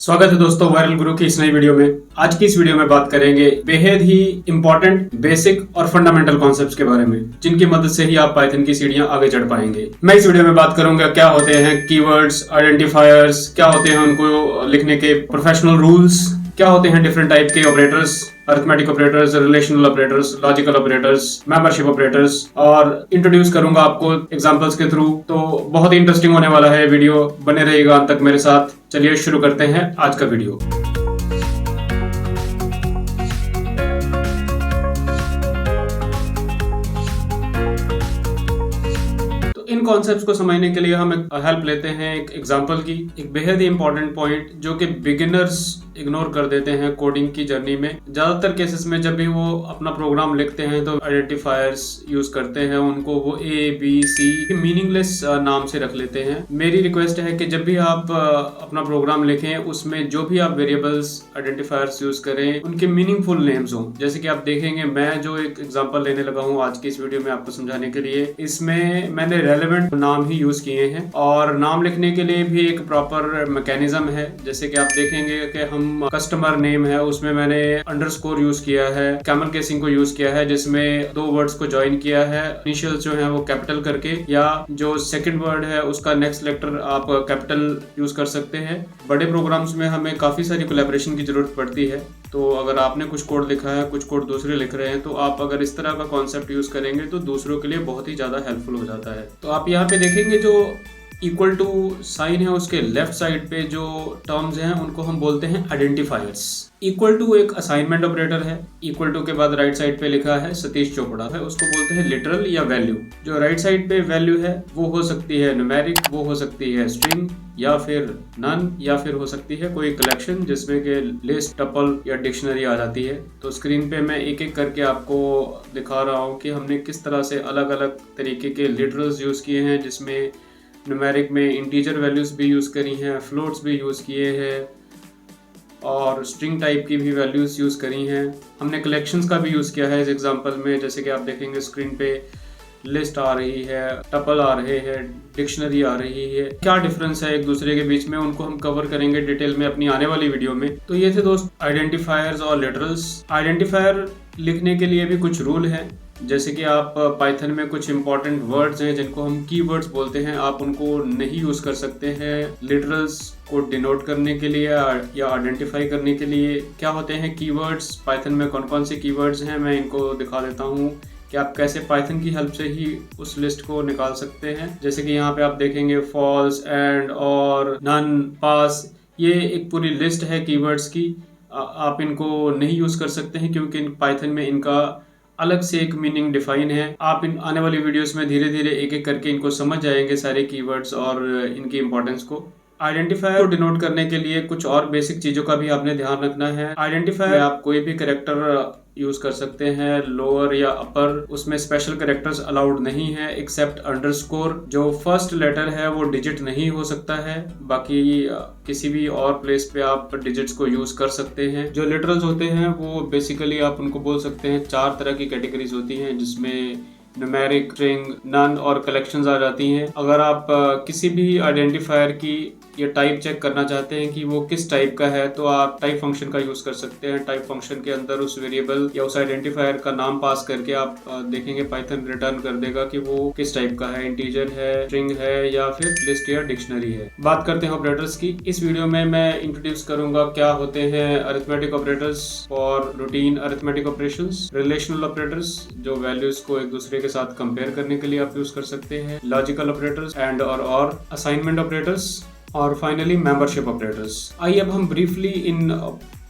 स्वागत है दोस्तों वायरल गुरु की इस नई वीडियो में। आज की इस वीडियो में बात करेंगे बेहद ही इंपॉर्टेंट बेसिक और फंडामेंटल कॉन्सेप्ट्स के बारे में, जिनकी मदद से ही आप पाइथन की सीढ़ियां आगे चढ़ पाएंगे। मैं इस वीडियो में बात करूंगा क्या होते हैं कीवर्ड्स, आइडेंटिफायर्स, क्या होते हैं उनको लिखने के प्रोफेशनल रूल्स, क्या होते हैं डिफरेंट टाइप के operators, arithmetic operators, relational operators, logical operators, membership operators, और इंट्रोड्यूस करूंगा आपको एग्जांपल्स के थ्रू। तो बहुत ही इंटरेस्टिंग होने वाला है वीडियो, बने रहिएगा अंत तक मेरे साथ। चलिए शुरू करते हैं आज का वीडियो। इन कॉन्सेप्ट्स को समझने के लिए हम एक हेल्प लेते हैं एक एग्जांपल की। एक बेहद ही इंपॉर्टेंट पॉइंट जो कि बिगिनर्स इग्नोर कर देते हैं कोडिंग की जर्नी में। ज्यादातर केसेस में जब भी वो अपना प्रोग्राम लिखते हैं तो आइडेंटिफायर्स यूज करते हैं, उनको वो ए बी सी मीनिंगलेस नाम से रख लेते हैं। मेरी रिक्वेस्ट है कि जब भी आप अपना प्रोग्राम लिखें उसमें जो भी आप वेरिएबल्स आइडेंटिफायर्स यूज करें उनके मीनिंगफुल नेम्स हों। जैसे कि आप देखेंगे मैं जो एक एग्जांपल लेने लगा हूं आज की इस वीडियो में आपको समझाने के लिए, इसमें मैंने रेलेवेंट नाम ही यूज किए हैं और नाम लिखने के लिए भी एक प्रॉपर मैकेनिज्म है। जैसे कि आप देखेंगे कि हम कस्टमर नेम है उसमें मैंने अंडरस्कोर यूज किया है, कैमल केसिंग को यूज किया है जिसमें दो वर्ड्स को ज्वाइन किया है, इनिशियल्स जो है वो कैपिटल करके, या जो सेकंड वर्ड है उसका नेक्स्ट लेटर आप कैपिटल यूज कर सकते हैं। बड़े प्रोग्राम्स में हमें काफी सारी कोलैबोरेशन की जरूरत पड़ती है, तो अगर आपने कुछ कोड लिखा है, कुछ कोड दूसरे लिख रहे हैं, तो आप अगर इस तरह का कॉन्सेप्ट यूज करेंगे तो दूसरों के लिए बहुत ही ज्यादा हेल्पफुल हो जाता है। तो आप यहाँ पे देखेंगे जो इक्वल टू साइन है उसके लेफ्ट साइड पे जो टर्म्स हैं उनको हम बोलते हैं आइडेंटिफायर्स। इक्वल टू एक असाइनमेंट ऑपरेटर है, इक्वल टू के बाद राइट साइड पे लिखा है सतीश चोपड़ा है, उसको बोलते हैं लिटरल या वैल्यू। जो राइट साइड पे वैल्यू है वो हो सकती है न्यूमेरिक, वो हो सकती है स्ट्रिंग, या फिर नन, या फिर हो सकती है कोई कलेक्शन जिसमें के लिस्ट, टपल या डिक्शनरी आ जाती है। तो स्क्रीन पे मैं एक एक करके आपको दिखा रहा हूँ कि हमने किस तरह से अलग अलग तरीके के लिटरल्स यूज किए हैं, जिसमें न्यूमेरिक में इंटीजर वैल्यूज भी यूज करी हैं, फ्लोट्स भी यूज किए हैं और स्ट्रिंग टाइप की भी वैल्यूज यूज करी हैं। हमने कलेक्शंस का भी यूज किया है इस एग्जांपल में। जैसे कि आप देखेंगे स्क्रीन पे लिस्ट आ रही है, टपल आ रहे हैं, डिक्शनरी आ रही है। क्या डिफरेंस है एक दूसरे के बीच में उनको हम कवर करेंगे डिटेल में अपनी आने वाली वीडियो में। तो ये थे दोस्त आइडेंटिफायर्स और लिटरल्स। आइडेंटिफायर लिखने के लिए भी कुछ रूल हैं, जैसे कि आप पाइथन में कुछ इंपॉर्टेंट वर्ड्स हैं जिनको हम कीवर्ड्स बोलते हैं, आप उनको नहीं यूज कर सकते हैं लिटरल्स को डिनोट करने के लिए या आइडेंटिफाई करने के लिए। क्या होते हैं कीवर्ड्स, पाइथन में कौन कौन से कीवर्ड्स हैं, मैं इनको दिखा देता हूँ कि आप कैसे पाइथन की हेल्प से ही उस लिस्ट को निकाल सकते हैं। जैसे कि यहाँ पे आप देखेंगे फॉल्स, एंड, और, नन, पास, ये एक पूरी लिस्ट है कीवर्ड्स की। आप इनको नहीं यूज कर सकते हैं क्योंकि पाइथन में इनका अलग से एक मीनिंग डिफाइन है। आप इन आने वाली वीडियोस में धीरे धीरे एक एक करके इनको समझ जाएंगे सारे कीवर्ड्स और इनकी इंपॉर्टेंस को। आइडेंटिफायर को डिनोट करने के लिए कुछ और बेसिक चीजों का भी आपने ध्यान रखना है। आइडेंटिफायर में आप कोई भी कैरेक्टर यूज कर सकते हैं, लोअर या अपर, उसमें स्पेशल कैरेक्टर्स अलाउड नहीं है एक्सेप्ट अंडरस्कोर। जो फर्स्ट लेटर है वो डिजिट नहीं हो सकता है, बाकी किसी भी और प्लेस पे आप डिजिट्स को यूज कर सकते हैं। जो लिटरल्स होते हैं वो बेसिकली आप उनको बोल सकते हैं, चार तरह की कैटेगरीज होती हैं जिसमें न्यूमेरिक, स्ट्रिंग, नन और कलेक्शंस आ जाती हैं। अगर आप किसी भी आइडेंटिफायर की ये टाइप चेक करना चाहते हैं कि वो किस टाइप का है, तो आप टाइप फंक्शन का यूज कर सकते हैं। टाइप फंक्शन के अंदर उस वेरिएबल या उस आइडेंटिफायर का नाम पास करके आप देखेंगे पाइथन रिटर्न कर देगा कि वो किस टाइप का है, इंटीजर है, स्ट्रिंग है, या फिर लिस्ट या डिक्शनरी है। बात करते हैं ऑपरेटर्स की। इस वीडियो में मैं इंट्रोड्यूस करूंगा क्या होते हैं अरिथमेटिक ऑपरेटर्स और routine arithmetic operations, relational operators जो वैल्यूज को एक दूसरे के साथ कंपेयर करने के लिए आप यूज कर सकते हैं, लॉजिकल ऑपरेटर्स, एंड और असाइनमेंट ऑपरेटर्स, और फाइनली मेंबरशिप ऑपरेटर्स। आइए अब हम ब्रीफली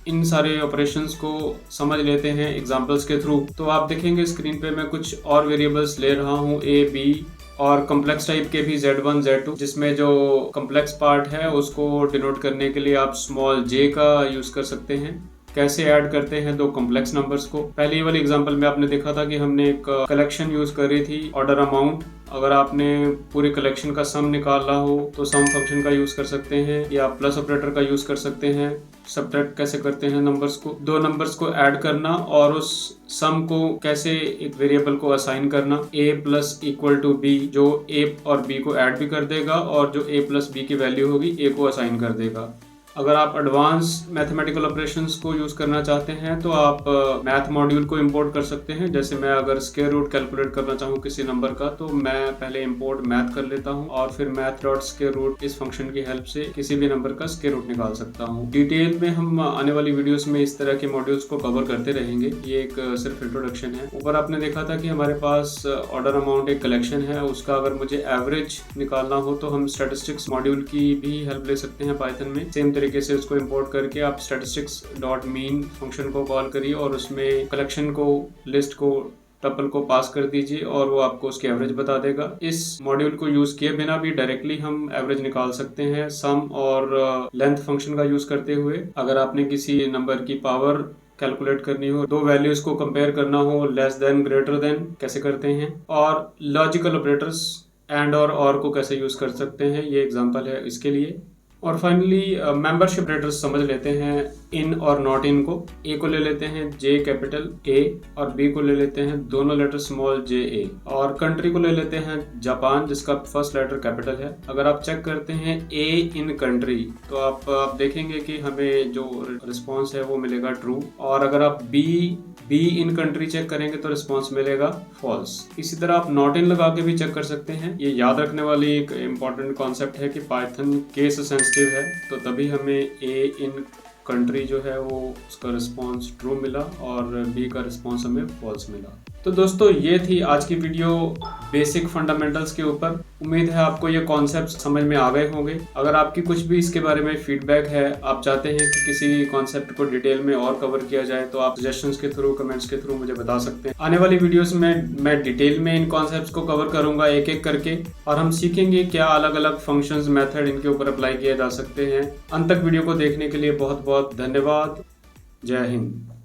इन सारे ऑपरेशंस को समझ लेते हैं एग्जांपल्स के थ्रू। तो आप देखेंगे स्क्रीन पे मैं कुछ और वेरिएबल्स ले रहा हूँ, ए, बी, और कॉम्प्लेक्स टाइप के भी Z1, Z2, जिसमें जो कॉम्प्लेक्स पार्ट है उसको डिनोट करने के लिए आप स्मॉल j का यूज कर सकते हैं। कैसे ऐड करते हैं दो कॉम्प्लेक्स नंबर्स को, पहली वाली एग्जांपल में आपने देखा था कि हमने एक कलेक्शन यूज करी थी, ऑर्डर अमाउंट। अगर आपने पूरी कलेक्शन का सम निकालना हो तो सम फंक्शन का यूज कर सकते हैं, या प्लस ऑपरेटर का यूज कर सकते हैं। सबट्रैक्ट कैसे करते हैं नंबर्स को, दो नंबर्स को ऐड करना और उस सम को कैसे एक वेरिएबल को असाइन करना, a plus equal to b, जो a और b को ऐड भी कर देगा और जो a प्लस b की वैल्यू होगी a को असाइन कर देगा। अगर आप एडवांस मैथमेटिकल ऑपरेशंस को यूज करना चाहते हैं तो आप मैथ मॉड्यूल को इंपोर्ट कर सकते हैं। जैसे मैं अगर स्क्वायर रूट कैलकुलेट करना चाहूँ किसी नंबर का, तो मैं पहले इंपोर्ट मैथ कर लेता हूँ और फिर मैथ डॉट स्क्वायर रूट इस फंक्शन की हेल्प से किसी भी नंबर का स्क्वायर रूट निकाल सकता हूँ। डिटेल में हम आने वाली वीडियोस में इस तरह के मॉड्यूल्स को कवर करते रहेंगे। ये एक सिर्फ इंट्रोडक्शन है। ऊपर आपने देखा था कि हमारे पास ऑर्डर अमाउंट एक कलेक्शन है, उसका अगर मुझे एवरेज निकालना हो तो हम स्टैटिस्टिक्स मॉड्यूल की भी हेल्प ले सकते हैं पाइथन में। सेम तरीके से उसको इंपोर्ट करके आप स्टैटिस्टिक्स डॉट मीन फंक्शन को कॉल करिए और उसमें कलेक्शन को, लिस्ट को, टपल को पास कर दीजिए और वो आपको उसकी एवरेज बता देगा। इस मॉड्यूल को यूज किए बिना भी डायरेक्टली हम एवरेज निकाल सकते हैं सम और लेंथ फंक्शन का यूज करते हुए। अगर आपने किसी नंबर की पावर कैलकुलेट करनी हो, दो वैल्यूज को कंपेयर करना हो, लेस देन, ग्रेटर देन कैसे करते हैं, और लॉजिकल ऑपरेटर्स एंड और को कैसे यूज कर सकते हैं, ये एग्जांपल है इसके लिए। और फाइनली मेंबरशिप ऑपरेटर्स समझ लेते हैं। इन और नॉट इन को, ए को ले लेते हैं जे कैपिटल ए और बी को ले लेते हैं दोनों लेटर स्मॉल जे ए, और कंट्री को ले लेते हैं जापान जिसका फर्स्ट लेटर कैपिटल है। अगर आप चेक करते हैं ए इन कंट्री तो आप देखेंगे कि हमें जो रिस्पॉन्स है वो मिलेगा ट्रू, और अगर आप बी इन कंट्री चेक करेंगे तो रिस्पॉन्स मिलेगा फॉल्स। इसी तरह आप नॉट इन लगा के भी चेक कर सकते हैं। ये याद रखने वाली एक इम्पॉर्टेंट कॉन्सेप्ट है कि पाइथन केस सेंसिटिव है, तो तभी हमें ए इन कंट्री जो है वो उसका रिस्पॉन्स ट्रू मिला और बी का रिस्पॉन्स हमें फॉल्स मिला। तो दोस्तों ये थी आज की वीडियो बेसिक फंडामेंटल्स के ऊपर। उम्मीद है आपको ये कॉन्सेप्ट समझ में आ गए होंगे। अगर आपकी कुछ भी इसके बारे में फीडबैक है, आप चाहते हैं कि किसी कॉन्सेप्ट को डिटेल में और कवर किया जाए, तो आप सजेशंस के थ्रू, कमेंट्स के थ्रू मुझे बता सकते हैं। आने वाली वीडियोस में मैं डिटेल में इन कॉन्सेप्ट्स को कवर करूंगा एक एक करके, और हम सीखेंगे क्या अलग अलग फंक्शंस, मेथड इनके ऊपर अप्लाई किए जा सकते हैं। अंत तक वीडियो को देखने के लिए बहुत बहुत धन्यवाद। जय हिंद।